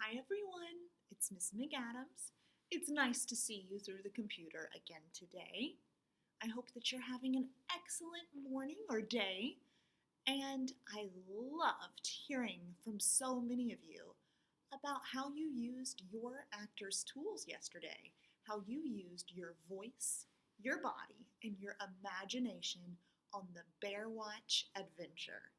Hi everyone, it's Miss McAdams. It's nice to see you through the computer again today. I hope that you're having an excellent morning or day, and I loved hearing from so many of you about how you used your actor's tools yesterday, how you used your voice, your body, and your imagination on the Bear Watch adventure.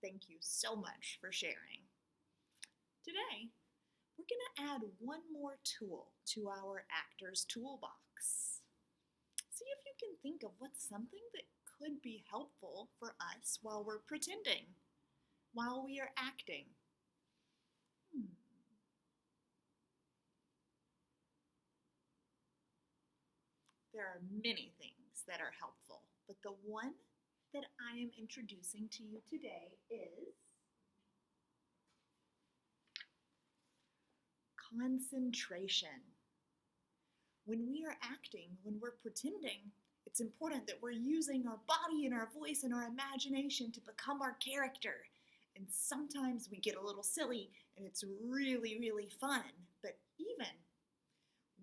Thank you so much for sharing. Today, we're going to add one more tool to our actor's toolbox. See if you can think of what's something that could be helpful for us while we're pretending, while we are acting. There are many things that are helpful, but the one that I am introducing to you today is concentration. When we are acting, when we're pretending, it's important that we're using our body and our voice and our imagination to become our character. And sometimes we get a little silly and it's really, really fun. But even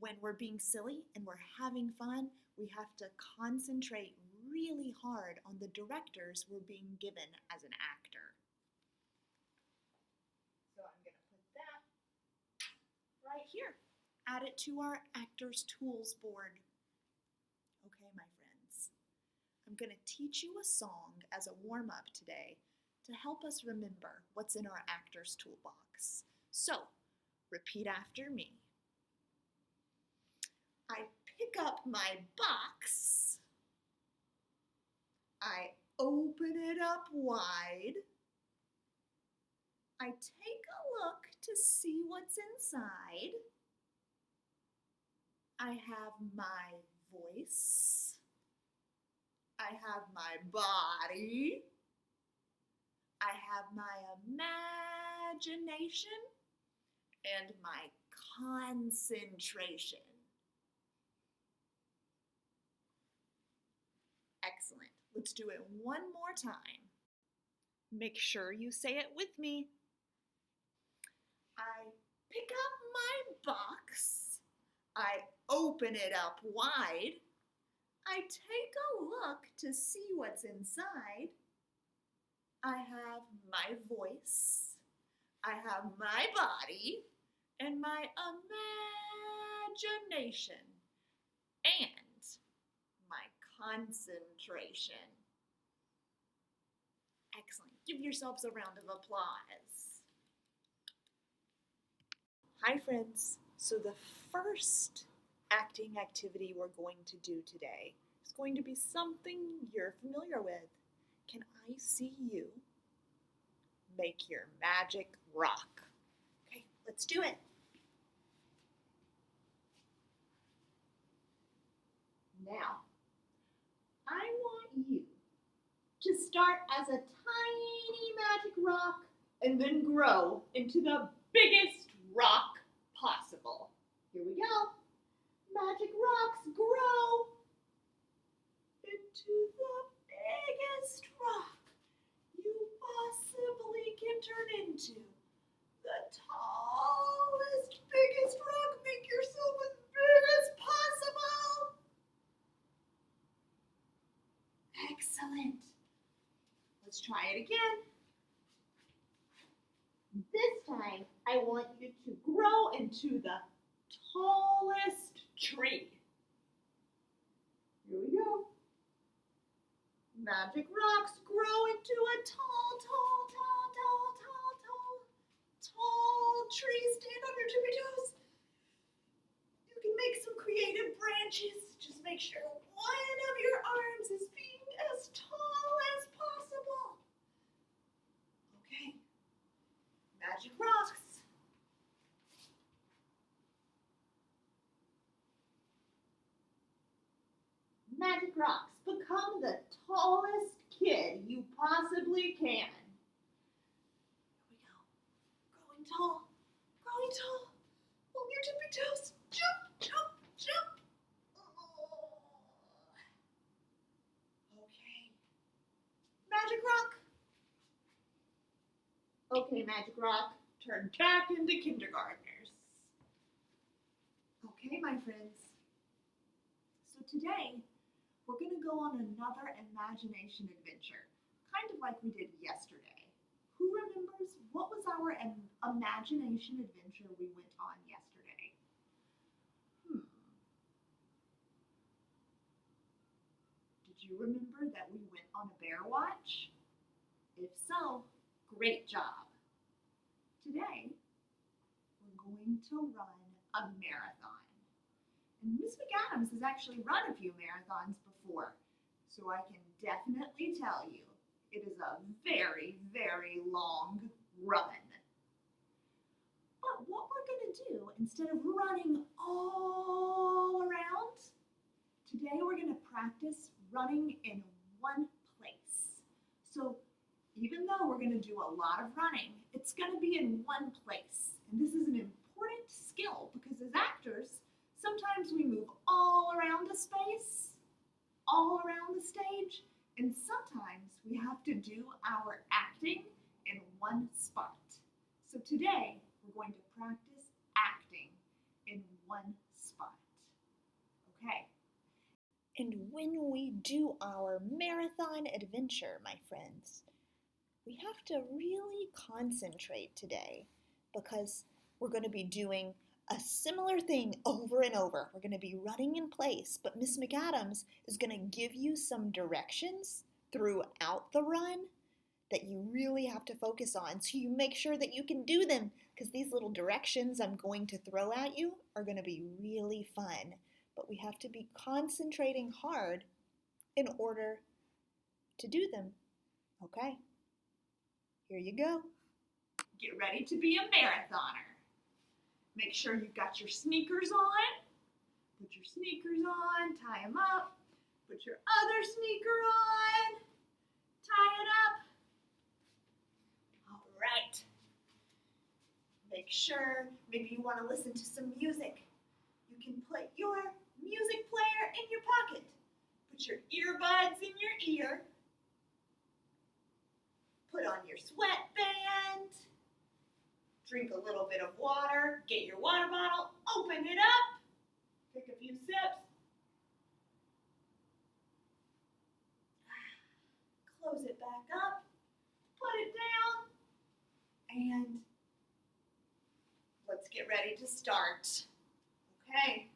when we're being silly and we're having fun, we have to concentrate really hard on the directors we're being given as an actor. So I'm going to put that right here. Add it to our actor's tools board. Okay, my friends, I'm going to teach you a song as a warm-up today to help us remember what's in our actor's toolbox. So, repeat after me. I pick up my box. I open it up wide. I take a look to see what's inside. I have my voice. I have my body. I have my imagination and my concentration. Excellent. Let's do it one more time. Make sure you say it with me. I pick up my box. I open it up wide. I take a look to see what's inside. I have my voice. I have my body and my imagination and my concentration. Excellent. Give yourselves a round of applause. Hi, friends. So the first acting activity we're going to do today is going to be something you're familiar with. Can I see you make your magic rock? Okay, let's do it. Now, I want you to start as a tiny magic rock and then grow into the biggest rock possible. Here we go. Magic rocks grow into the biggest rock you possibly can turn into. The tallest, biggest rock. Make yourself as big as possible. Excellent. Let's try it again. This time, I want you to grow into the tallest tree. Here we go. Magic rocks grow into a tall tree. Stand on your tippy toes. You can make some creative branches. Just make sure one of your arms is being as tall as possible. Okay. Magic rocks. Magic rocks. Become the tallest kid you possibly can. Here we go. Growing tall. Growing tall. On your tippy toes. Jump, jump, jump. Oh. Okay. Magic rock. Okay, Magic Rock, turn back into kindergartner. Okay, my friends. So today, we're going to go on another imagination adventure, kind of like we did yesterday. Who remembers what was our imagination adventure we went on yesterday? Did you remember that we went on a bear watch? If so, great job. Today, we're going to run a marathon. And Miss McAdams has actually run a few marathons before, so I can definitely tell you it is a very, very long run. But what we're going to do, instead of running all around, today we're going to practice running in one place. So even though we're going to do a lot of running, it's going to be in one place. And this is an important skill because as actors, sometimes we move all around the space, all around the stage, and sometimes we have to do our acting in one spot. So today, we're going to practice acting in one spot. Okay. And when we do our marathon adventure, my friends, we have to really concentrate today because we're going to be doing a similar thing over and over. We're going to be running in place, but Miss McAdams is going to give you some directions throughout the run that you really have to focus on so you make sure that you can do them because these little directions I'm going to throw at you are going to be really fun. But we have to be concentrating hard in order to do them. Okay, here you go. Get ready to be a marathoner. Make sure you've got your sneakers on. Put your sneakers on, tie them up. Put your other sneaker on, tie it up. All right. Make sure, maybe you want to listen to some music. You can put your music player in your pocket. Put your earbuds in your ear. Put on your sweatband. Drink a little bit of water. Get your water bottle. Open it up. Take a few sips. Close it back up. Put it down. And let's get ready to start. Okay.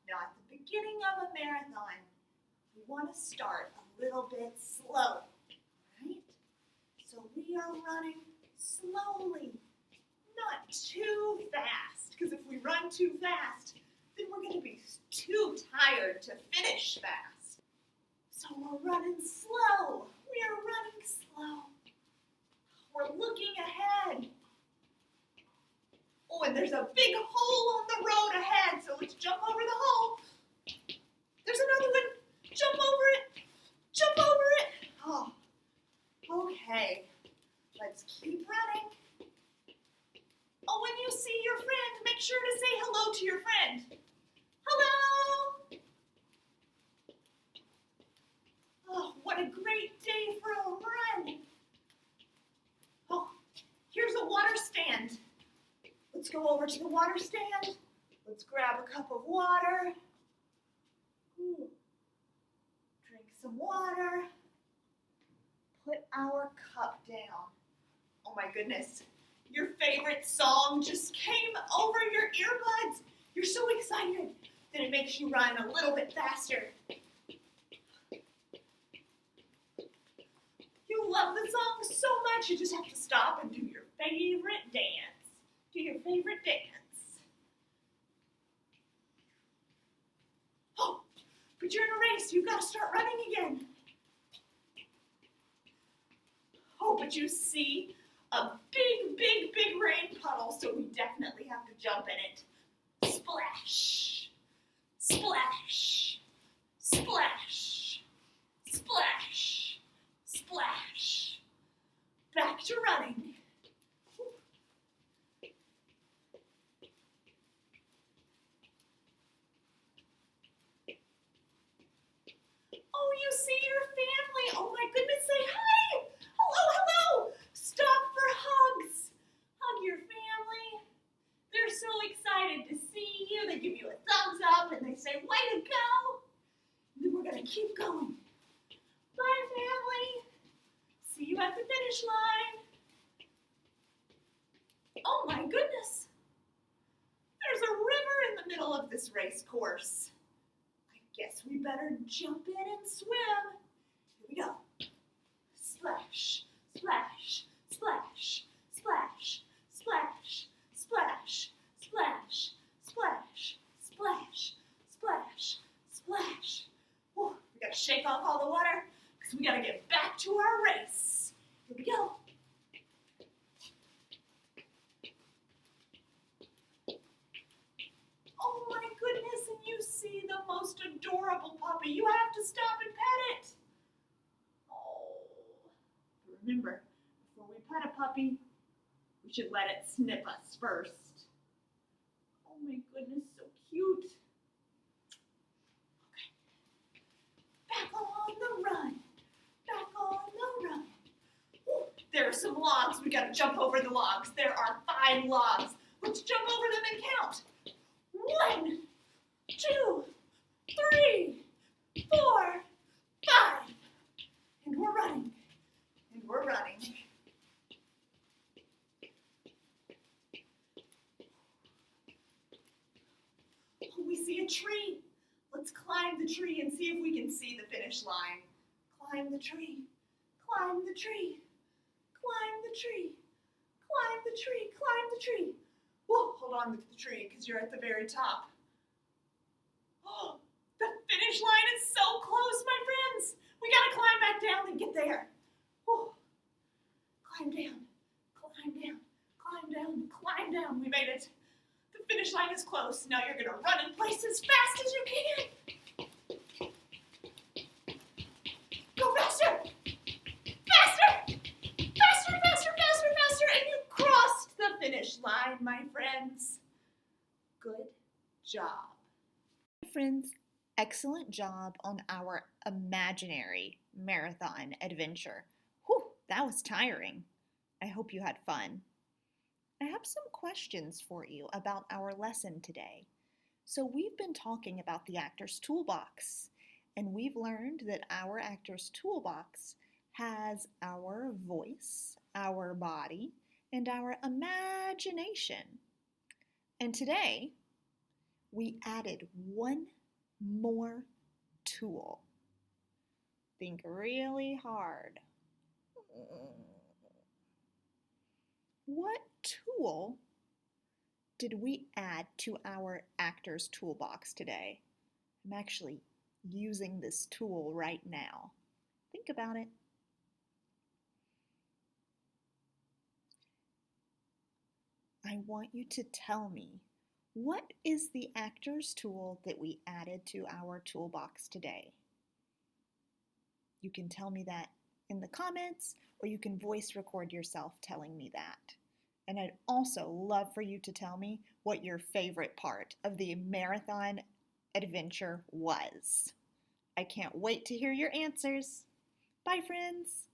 Now at the beginning of a marathon, we want to start a little bit slow. Right? So we are running slowly. Not too fast, because if we run too fast, then we're going to be too tired to finish fast. So we're running slow. We are running slow. We're looking ahead. Oh, and there's a big hole on the road ahead, so let's jump over the hole. There's another one. Jump over it. Jump over it. Oh, okay. Let's keep running. Oh, when you see your friend, make sure to say hello to your friend. Hello! Oh, what a great day for a run. Oh, here's a water stand. Let's go over to the water stand. Let's grab a cup of water. Ooh. Drink some water. Put our cup down. Oh my goodness. Your favorite song just came over your earbuds. You're so excited that it makes you run a little bit faster. You love the song so much, you just have to stop and do your favorite dance. Do your favorite dance. Oh, but you're in a race. You've got to start running again. Oh, but you see a big, big, big rain puddle, so we definitely have to jump in it. Splash, splash, splash, splash, splash. Back to running. Oh, you see your family. Oh my goodness, say hi. Hello, hello. Stop for hugs. Hug your family. They're so excited to see you. They give you a thumbs thumbs up and they say, way to go. And then we're going to keep going. Bye, family. See you at the finish line. Oh my goodness. There's a river in the middle of this race course. I guess we better jump in and swim. Here we go. Splash, splash, splash, splash, splash, splash, splash, splash, splash, splash, splash. Whew, we gotta shake off all the water because we gotta get back to our race. Here we go. Oh my goodness, and you see the most adorable puppy. You have to stop and pet it. Oh, remember, before we pet a puppy, we should let it sniff us first. Oh my goodness, so cute. Okay, back on the run, back on the run. Ooh, there are some logs, we gotta jump over the logs. There are 5 logs. Let's jump over them and count. 1, 2, 3, 4, 5. And we're running. And we're running. Oh, we see a tree. Let's climb the tree and see if we can see the finish line. Climb the tree. Climb the tree. Climb the tree. Climb the tree. Climb the tree. Whoa, hold on to the tree because you're at the very top. Oh, the finish line is so close, my friends. We gotta climb back down and get there. Whoa. Climb down, climb down, climb down, climb down. We made it. The finish line is close. Now you're gonna run in place as fast as you can. Go faster! Faster! Faster, faster, faster, faster! And you crossed the finish line, my friends. Good job. Friends, excellent job on our imaginary marathon adventure. Whew, that was tiring. I hope you had fun. I have some questions for you about our lesson today. So we've been talking about the Actor's Toolbox, and we've learned that our Actor's Toolbox has our voice, our body, and our imagination. And today, we added one more tool. Think really hard. What tool did we add to our Actor's Toolbox today? I'm actually using this tool right now. Think about it. I want you to tell me, what is the Actor's tool that we added to our toolbox today? You can tell me that in the comments, or you can voice record yourself telling me that. And I'd also love for you to tell me what your favorite part of the marathon adventure was. I can't wait to hear your answers. Bye, friends.